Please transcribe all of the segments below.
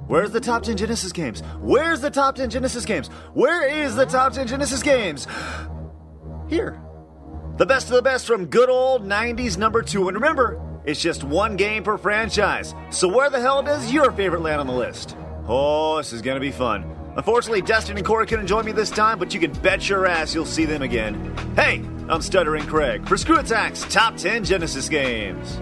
Where's the top 10 Genesis games? Where's the top 10 Genesis games? Where is the top 10 Genesis games? Here. The best of the best from good old 90s number 2. And remember, it's just one game per franchise. So where the hell does your favorite land on the list? Oh, this is going to be fun. Unfortunately, Destin and Corey couldn't join me this time, but you can bet your ass you'll see them again. Hey, I'm Stuttering Craig for Screwattack's Top 10 Genesis Games.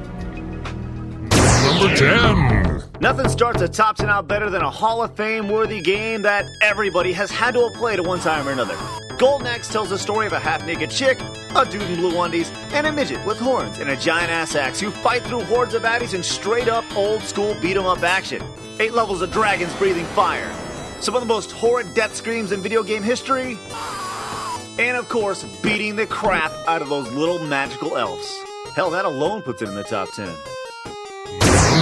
Number 10. Nothing starts a top 10 out better than a Hall of Fame-worthy game that everybody has had to have played at one time or another. Golden Axe tells the story of a half-naked chick, a dude in blue undies, and a midget with horns and a giant-ass axe who fight through hordes of baddies in straight-up old-school beat-em-up action. 8 levels of dragons breathing fire. Some of the most horrid death screams in video game history. And, of course, beating the crap out of those little magical elves. Hell, that alone puts it in the top 10.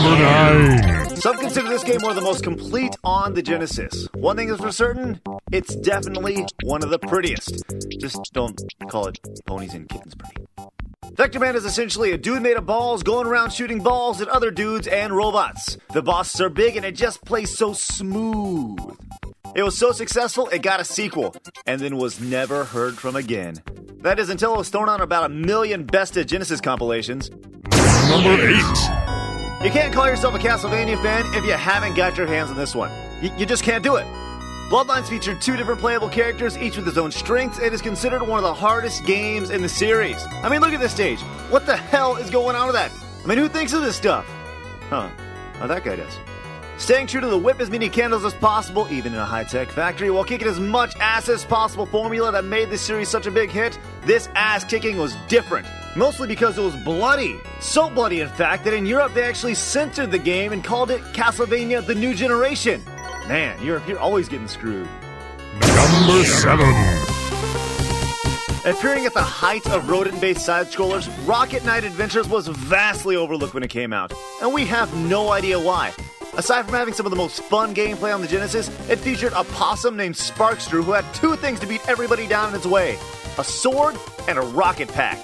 Number 9. Some consider this game one of the most complete on the Genesis. One thing is for certain, it's definitely one of the prettiest. Just don't call it Ponies and Kittens pretty. Vector Man is essentially a dude made of balls going around shooting balls at other dudes and robots. The bosses are big and it just plays so smooth. It was so successful, it got a sequel, and then was never heard from again. That is until it was thrown on about 1 million Best of Genesis compilations. Number 8. You can't call yourself a Castlevania fan if you haven't got your hands on this one. You just can't do it. Bloodlines featured 2 different playable characters, each with his own strengths, and is considered one of the hardest games in the series. I mean, look at this stage. What the hell is going on with that? I mean, who thinks of this stuff? Huh. Oh, that guy does. Staying true to the whip as many candles as possible, even in a high-tech factory, while kicking as much ass as possible formula that made this series such a big hit, this ass-kicking was different. Mostly because it was bloody. So bloody, in fact, that in Europe they actually censored the game and called it Castlevania The New Generation. Man, you're always getting screwed. Number 7. Appearing at the height of rodent-based side-scrollers, Rocket Knight Adventures was vastly overlooked when it came out, and we have no idea why. Aside from having some of the most fun gameplay on the Genesis, it featured a possum named Sparkstrew who had 2 things to beat everybody down in its way: a sword and a rocket pack.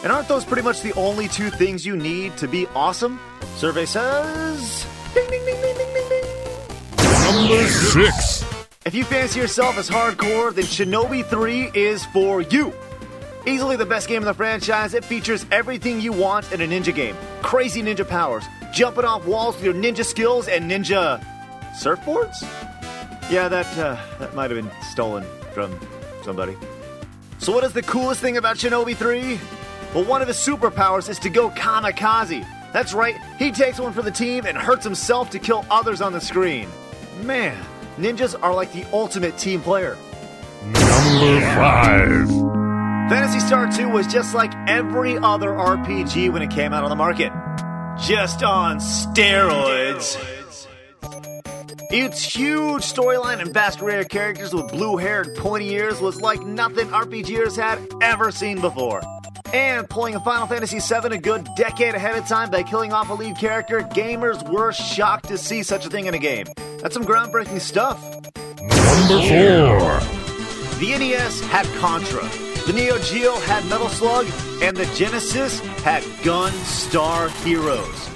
And aren't those pretty much the only 2 things you need to be awesome? Survey says... Ding, ding, ding, ding, ding, ding, ding. Number 6. If you fancy yourself as hardcore, then Shinobi 3 is for you. Easily the best game in the franchise, it features everything you want in a ninja game. Crazy ninja powers, jumping off walls with your ninja skills, and ninja... surfboards? Yeah, that might have been stolen from somebody. So what is the coolest thing about Shinobi 3? Well, one of his superpowers is to go kamikaze. That's right, he takes one for the team and hurts himself to kill others on the screen. Man, ninjas are like the ultimate team player. Number 5. Phantasy Star 2 was just like every other RPG when it came out on the market. Just on steroids. Its huge storyline and vast array of characters with blue hair and pointy ears was like nothing RPGers had ever seen before. And pulling a Final Fantasy VII a good decade ahead of time by killing off a lead character, gamers were shocked to see such a thing in a game. That's some groundbreaking stuff. Number 4. The NES had Contra, the Neo Geo had Metal Slug, and the Genesis had Gunstar Heroes.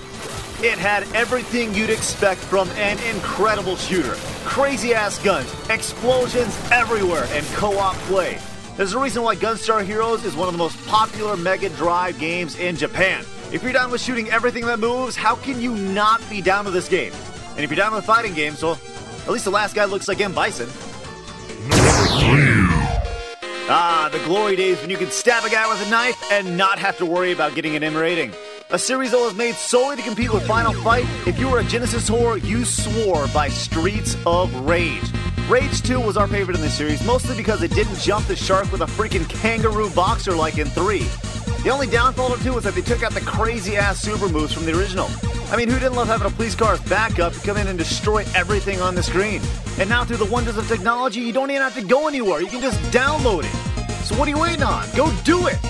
It had everything you'd expect from an incredible shooter. Crazy-ass guns, explosions everywhere, and co-op play. There's a reason why Gunstar Heroes is one of the most popular Mega Drive games in Japan. If you're down with shooting everything that moves, how can you not be down with this game? And if you're down with fighting games, well, at least the last guy looks like M. Bison. Number 3. Ah, the glory days when you could stab a guy with a knife and not have to worry about getting an M rating. A series that was made solely to compete with Final Fight. If you were a Genesis whore, you swore by Streets of Rage. Rage 2 was our favorite in this series, mostly because it didn't jump the shark with a freaking kangaroo boxer like in 3. The only downfall to 2 was that they took out the crazy-ass super moves from the original. I mean, who didn't love having a police car as backup to come in and destroy everything on the screen? And now through the wonders of technology, you don't even have to go anywhere. You can just download it. So what are you waiting on? Go do it!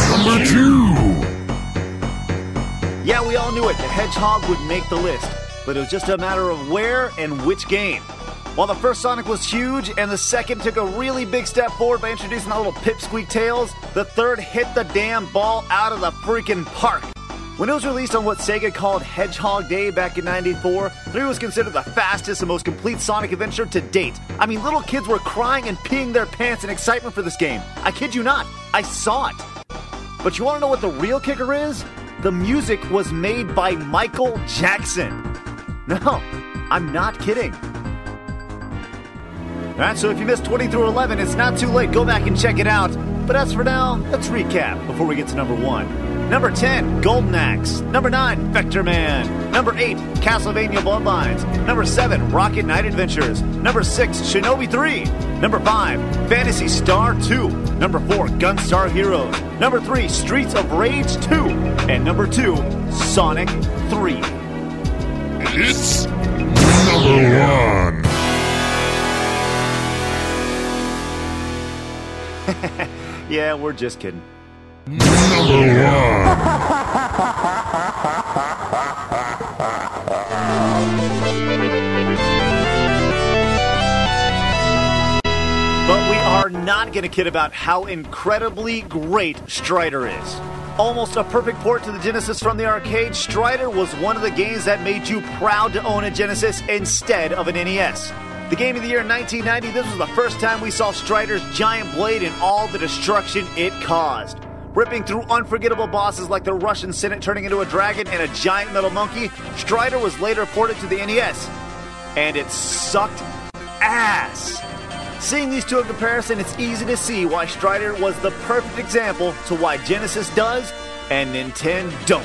Number 2. Yeah, we all knew it. The Hedgehog would make the list. But it was just a matter of where and which game. While the first Sonic was huge, and the second took a really big step forward by introducing that little pipsqueak tails, the third hit the damn ball out of the freaking park. When it was released on what Sega called Hedgehog Day back in '94, 3 was considered the fastest and most complete Sonic adventure to date. I mean, little kids were crying and peeing their pants in excitement for this game. I kid you not, I saw it. But you want to know what the real kicker is? The music was made by Michael Jackson. No, I'm not kidding. Alright, so if you missed 20 through 11, it's not too late. Go back and check it out. But as for now, let's recap before we get to number 1. Number 10, Golden Axe. Number 9, Vector Man. Number 8, Castlevania Bloodlines. Number 7, Rocket Knight Adventures. Number 6, Shinobi 3. Number 5, Phantasy Star 2. Number 4, Gunstar Heroes. Number 3, Streets of Rage 2. And number 2, Sonic 3. It's number 1. Yeah, we're just kidding. Number 1. But we are not going to kid about how incredibly great Strider is. Almost a perfect port to the Genesis from the arcade, Strider was one of the games that made you proud to own a Genesis instead of an NES. The game of the year 1990, this was the first time we saw Strider's giant blade and all the destruction it caused. Ripping through unforgettable bosses like the Russian Senate turning into a dragon and a giant metal monkey, Strider was later ported to the NES. And it sucked ass. Seeing these two in comparison, it's easy to see why Strider was the perfect example to why Genesis does and Nintendo don't.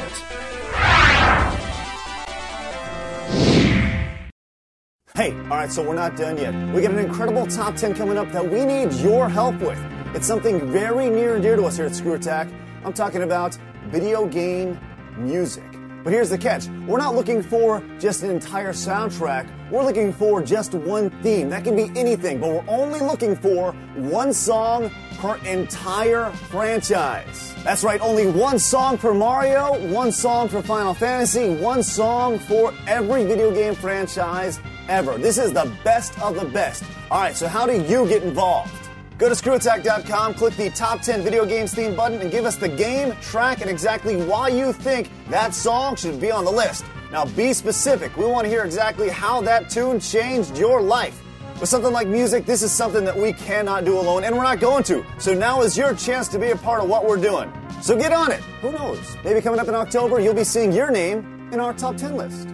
Hey, alright, so we're not done yet. We got an incredible top 10 coming up that we need your help with. It's something very near and dear to us here at Screwattack. I'm talking about video game music. But here's the catch. We're not looking for just an entire soundtrack. We're looking for just one theme. That can be anything, but we're only looking for one song per entire franchise. That's right, only one song per Mario, one song for Final Fantasy, one song for every video game franchise ever. This is the best of the best. Alright, so how do you get involved? Go to Screwattack.com, click the Top 10 Video Games Theme button, and give us the game, track, and exactly why you think that song should be on the list. Now be specific. We want to hear exactly how that tune changed your life. With something like music, this is something that we cannot do alone, and we're not going to. So now is your chance to be a part of what we're doing. So get on it. Who knows? Maybe coming up in October, you'll be seeing your name in our Top 10 list.